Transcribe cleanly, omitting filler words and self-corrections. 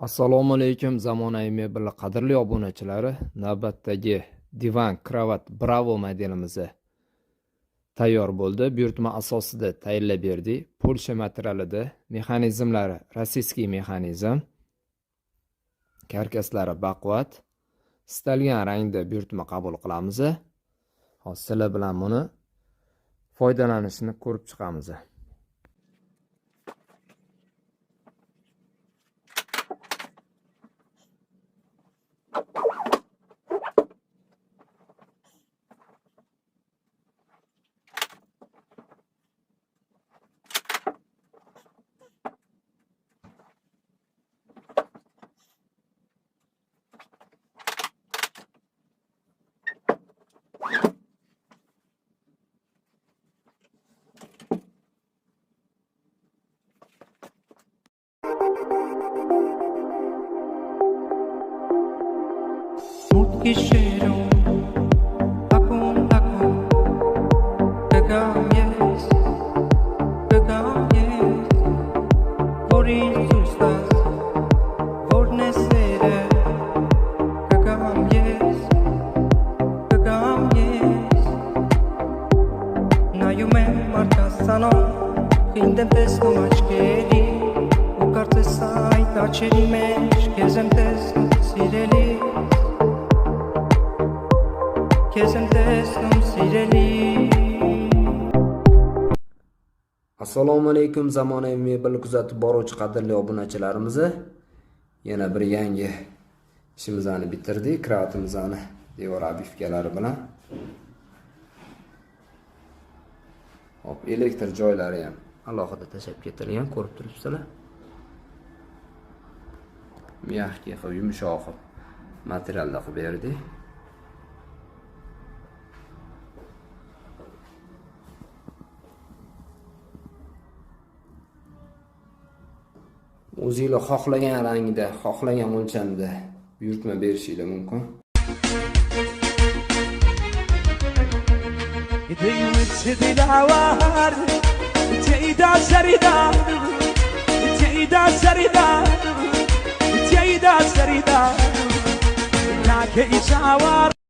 Assalomu alaykum zamonaviy mebel qadrli obunachilari. Navbatdagi divan kravat Bravo modelimiz tayyor bo'ldi. Buyurtma asosida tayyorlab berdik. Polsha materialida, mexanizmlari rossiyskiy mexanizm. Karkaslari baquvvat. Istalgan rangda buyurtma qabul qilamiz. Hozir sizlar bilan buni foydalanishni ko'rib chiqamiz. Cheiro, tacum, pegam yes, por isso estás, fornecer, pegam yes, na eu me marca sano, indem tes no machkeri, o carte sai da cherimesh, kezem tes sireli. Assalomu alaykum zamonaviy mebel kuzatib boruvchi qadrli obunachilarimiz. Yana bir yangi ishimizni bitirdik. Kravatimizni devor obifkalari bilan. Hop, elektr joylari ham alohida tashab ketilgan, ko'rib turibsizlar. Miyahki qilib, yumshoq qilib materialda qilib berdik. O'zingizlar xohlagan rangda, xohlagan o'lchamda buyurtma berishingiz mumkin. Sarida